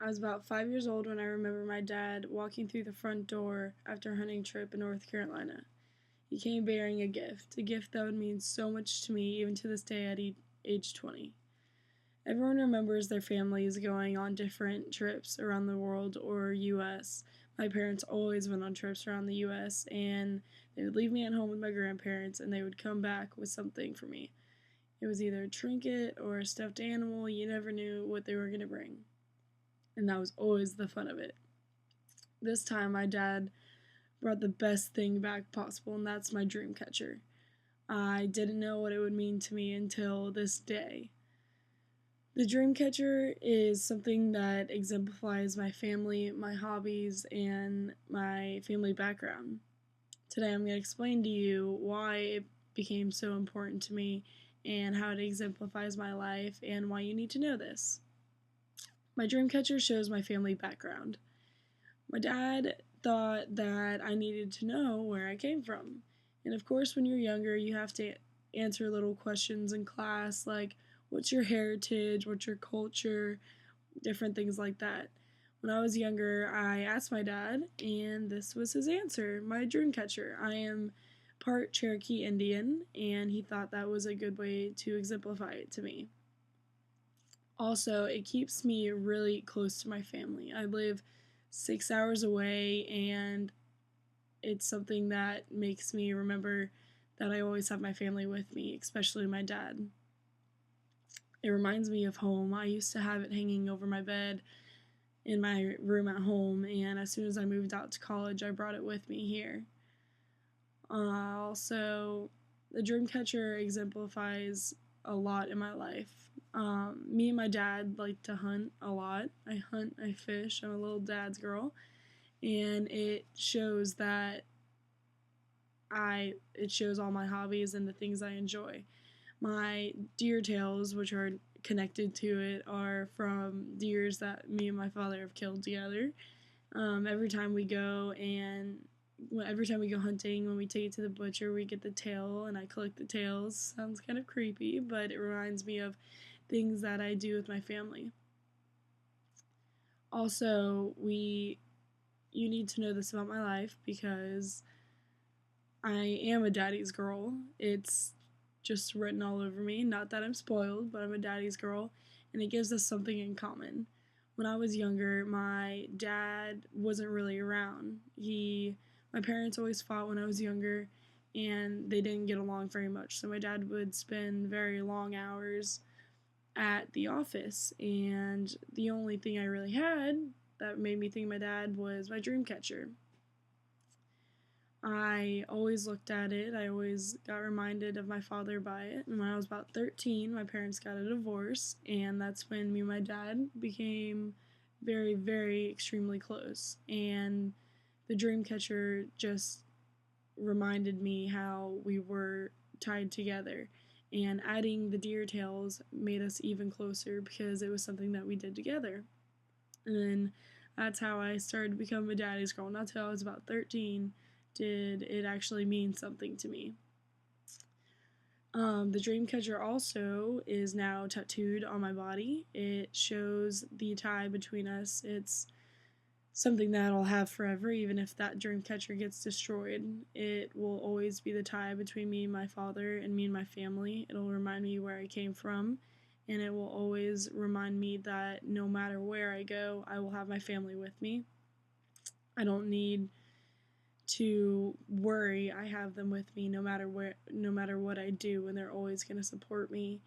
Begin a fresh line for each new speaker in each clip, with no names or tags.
I was about 5 years old when I remember my dad walking through the front door after a hunting trip in North Carolina. He came bearing a gift that would mean so much to me even to this day at age 20. Everyone remembers their families going on different trips around the world or US. My parents always went on trips around the US, and they would leave me at home with my grandparents, and they would come back with something for me. It was either a trinket or a stuffed animal. You never knew what they were going to bring. And that was always the fun of it. This time, my dad brought the best thing back possible, and that's my dream catcher. I didn't know what it would mean to me until this day. The dream catcher is something that exemplifies my family, my hobbies, and my family background. Today, I'm going to explain to you why it became so important to me and how it exemplifies my life and why you need to know this. My dream catcher shows my family background. My dad thought that I needed to know where I came from. And of course, when you're younger, you have to answer little questions in class like, what's your heritage, what's your culture, different things like that. When I was younger, I asked my dad, and this was his answer, my dream catcher. I am part Cherokee Indian, and he thought that was a good way to exemplify it to me. Also, it keeps me really close to my family. I live 6 hours away, and it's something that makes me remember that I always have my family with me, especially my dad. It reminds me of home. I used to have it hanging over my bed in my room at home, and as soon as I moved out to college, I brought it with me here. Also, the Dreamcatcher exemplifies a lot in my life. Me and my dad like to hunt a lot. I hunt, I fish, I'm a little dad's girl, and it shows all my hobbies and the things I enjoy. My deer tails, which are connected to it, are from deers that me and my father have killed together. Every time we go hunting, when we take it to the butcher, we get the tail, and I collect the tails. Sounds kind of creepy, but it reminds me of things that I do with my family. Also, you need to know this about my life because I am a daddy's girl. It's just written all over me. Not that I'm spoiled, but I'm a daddy's girl, and it gives us something in common. When I was younger, my dad wasn't really around. My parents always fought when I was younger, and they didn't get along very much. So my dad would spend very long hours at the office, and the only thing I really had that made me think of my dad was my dream catcher. I always looked at it. I always got reminded of my father by it. And when I was about 13, my parents got a divorce, and that's when me and my dad became very, very extremely close. And the dream catcher just reminded me how we were tied together. And adding the deer tails made us even closer because it was something that we did together. And then that's how I started to become a daddy's girl. Not till I was about 13 did it actually mean something to me. The dream catcher also is now tattooed on my body. It shows the tie between us. It's something that I'll have forever, even if that dream catcher gets destroyed. It will always be the tie between me and my father and me and my family. It'll remind me where I came from, and it will always remind me that no matter where I go, I will have my family with me. I don't need to worry. I have them with me no matter what I do, and they're always going to support me,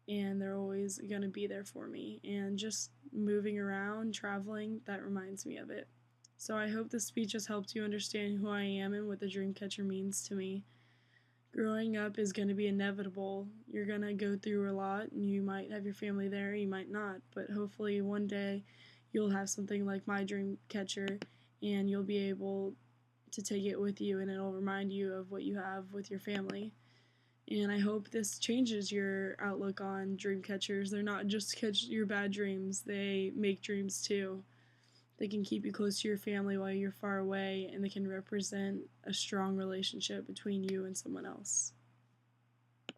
and they're always going to be there for me. And just moving around, traveling, that reminds me of it. So I hope this speech has helped you understand who I am and what the dream catcher means to me. Growing up is going to be inevitable. You're going to go through a lot, and you might have your family there, you might not, but hopefully one day you'll have something like my dream catcher, and you'll be able to take it with you, and it'll remind you of what you have with your family. And I hope this changes your outlook on dream catchers. They're not just to catch your bad dreams, they make dreams too. They can keep you close to your family while you're far away, and they can represent a strong relationship between you and someone else.